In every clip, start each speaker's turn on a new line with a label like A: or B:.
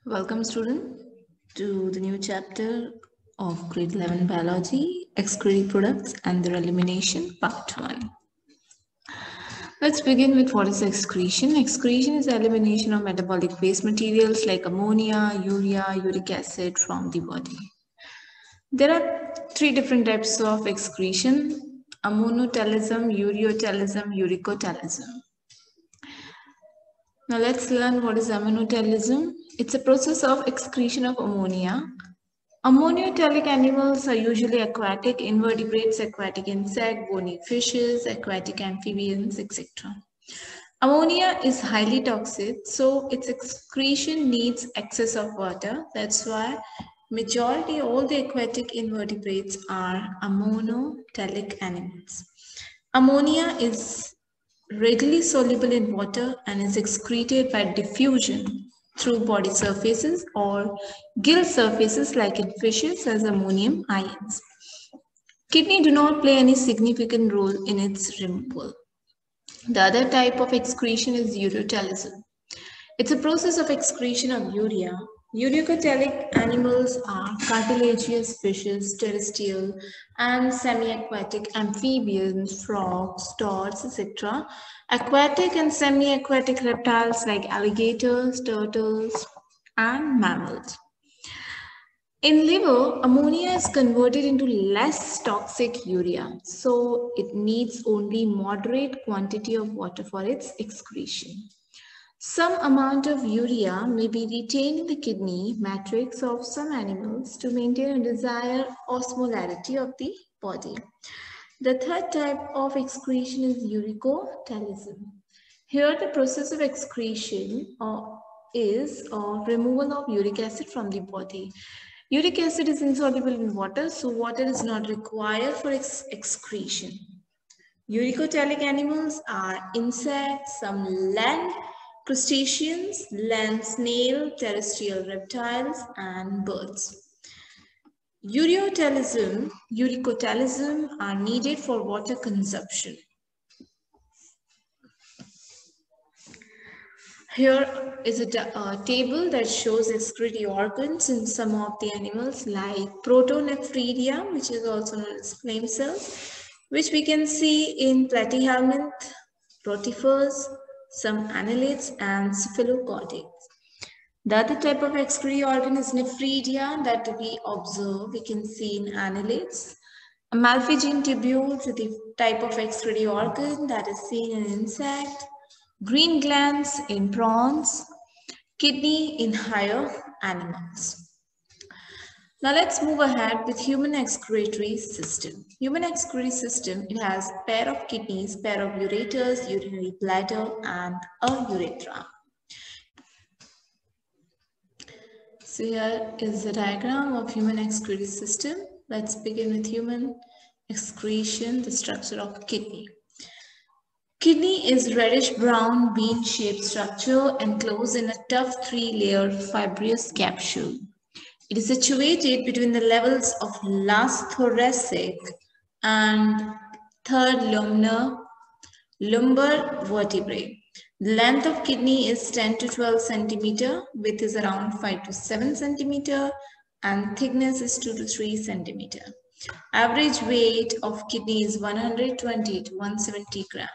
A: Welcome student to the new chapter of grade 11 biology, excretory products and their elimination part 1. Let's begin with what is excretion. Excretion is the elimination of metabolic waste materials like ammonia, urea, uric acid from the body. There are three different types of excretion: ammonotelism, ureotelism, uricotelism. Now let's learn what is ammonotelism. It's a process of excretion of ammonia. Ammonotelic animals are usually aquatic invertebrates, aquatic insect, bony fishes, aquatic amphibians, etc. Ammonia is highly toxic, so its excretion needs excess of water. That's why majority all the aquatic invertebrates are ammonotelic animals. Ammonia is readily soluble in water and is excreted by diffusion through body surfaces or gill surfaces like in fishes as ammonium ions. Kidney do not play any significant role in its removal. The other type of excretion is ureotelism. It's a process of excretion of urea. Uricotelic animals are cartilaginous fishes, terrestrial and semi-aquatic amphibians, frogs, toads, etc. Aquatic and semi-aquatic reptiles like alligators, turtles, and mammals. In liver, ammonia is converted into less toxic urea, so it needs only moderate quantity of water for its excretion. Some amount of urea may be retained in the kidney matrix of some animals to maintain a desired osmolarity of the body. The third type of excretion is uricotelism. Here the process of excretion is removal of uric acid from the body. Uric acid is insoluble in water, so water is not required for excretion. Uricotelic animals are insects, some land crustaceans, land snail, terrestrial reptiles, and birds. Ureotelism, uricotelism are needed for water consumption. Here is a table that shows excretory organs in some of the animals like protonephridia, which is also known as flame cells, which we can see in platyhelminth, rotifers, some annelids, and cephalocordates. The other type of excretory organ is nephridia that we observe, we can see in annelids. Amalphigean tubule is the type of excretory organ that is seen in insect. Green glands in prawns, kidney in higher animals. Now let's move ahead with human excretory system. Human excretory system, it has pair of kidneys, pair of ureters, urinary bladder, and a urethra. So here is the diagram of human excretory system. Let's begin with human excretion, the structure of kidney. Kidney is reddish-brown bean-shaped structure enclosed in a tough 3-layered fibrous capsule. It is situated between the levels of last thoracic and third lumbar vertebrae. The length of kidney is 10 to 12 centimeter, width is around 5 to 7 centimeter, and thickness is 2 to 3 centimeter. Average weight of kidney is 120 to 170 grams.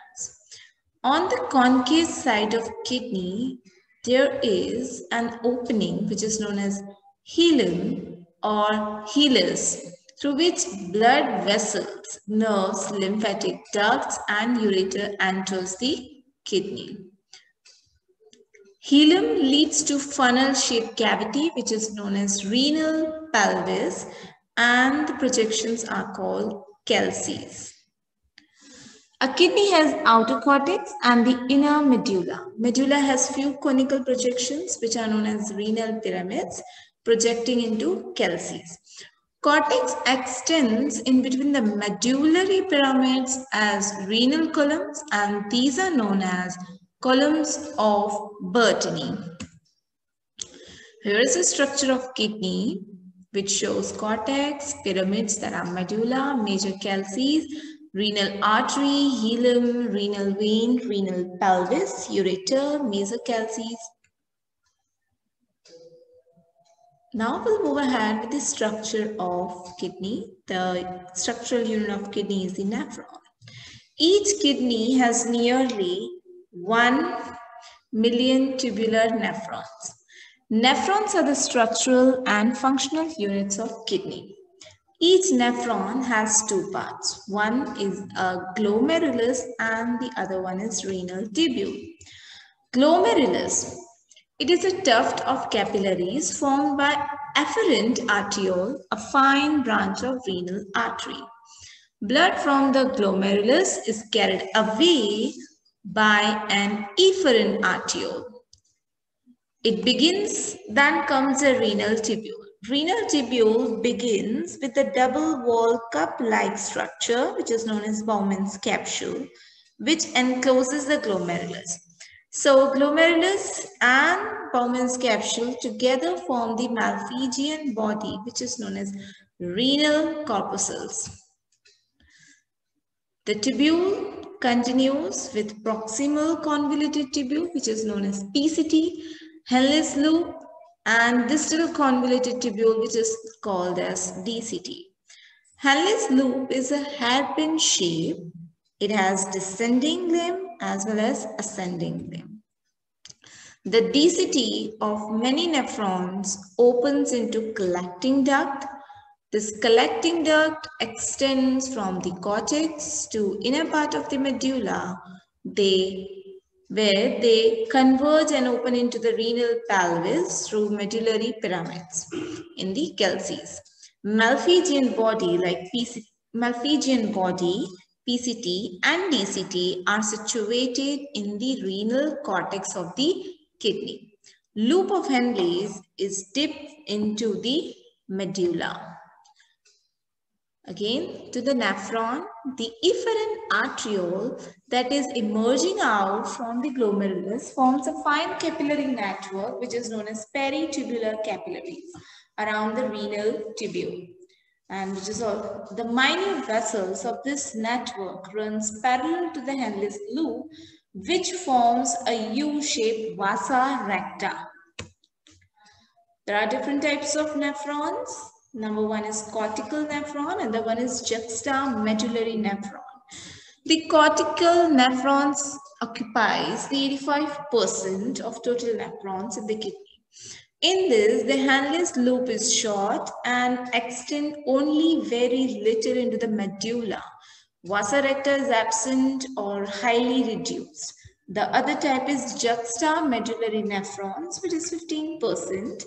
A: On the concave side of kidney, there is an opening which is known as hilum or hilus, through which blood vessels, nerves, lymphatic ducts, and ureter enters the kidney. Hilum leads to funnel-shaped cavity which is known as renal pelvis, and the projections are called calces. A kidney has outer cortex and the inner medulla. Medulla has few conical projections which are known as renal pyramids projecting into calces. Cortex extends in between the medullary pyramids as renal columns, and these are known as columns of Bertini. Here is the structure of kidney which shows cortex, pyramids that are medulla, major calces, renal artery, hilum, renal vein, renal pelvis, ureter, mesocalces. Now we'll move ahead with the structure of kidney. The structural unit of kidney is the nephron. Each kidney has nearly 1 million tubular nephrons. Nephrons are the structural and functional units of kidney. Each nephron has two parts. One is a glomerulus and the other one is renal tubule. Glomerulus. It is a tuft of capillaries formed by afferent arteriole, a fine branch of renal artery. Blood from the glomerulus is carried away by an efferent arteriole. It begins, then comes a renal tubule. Renal tubule begins with a double wall cup-like structure, which is known as Bowman's capsule, which encloses the glomerulus. So glomerulus and Bowman's capsule together form the Malpighian body, which is known as renal corpuscles. The tubule continues with proximal convoluted tubule, which is known as PCT, Henle's loop, and distal convoluted tubule, which is called as DCT. Henle's loop is a hairpin shape. It has descending limb as well as ascending limb. The DCT of many nephrons opens into collecting duct. This collecting duct extends from the cortex to inner part of the medulla, where they converge and open into the renal pelvis through medullary pyramids in the calces. Malpighian body PCT and DCT are situated in the renal cortex of the kidney. Loop of Henle's is dipped into the medulla. Again, to the nephron, the efferent arteriole that is emerging out from the glomerulus forms a fine capillary network which is known as peritubular capillaries around the renal tubule. And which is all the minute vessels of this network runs parallel to the Henle's loop, which forms a U-shaped vasa recta. There are different types of nephrons. Number one is cortical nephron and the one is juxtamedullary nephron. The cortical nephrons occupies the 85% of total nephrons in the kidney. In this, the Henle's loop is short and extend only very little into the medulla. Vasa recta is absent or highly reduced. The other type is juxtamedullary nephrons, which is 15%.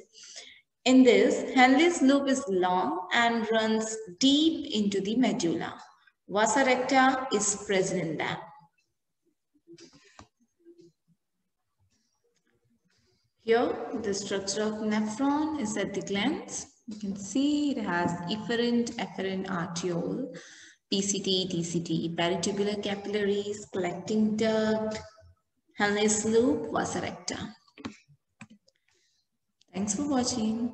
A: In this, Henle's loop is long and runs deep into the medulla. Vasa recta is present in them. Here, the structure of nephron is at the glance. You can see it has efferent arteriole, PCT, DCT, peritubular capillaries, collecting duct, Henle's loop, vasa recta. Thanks for watching.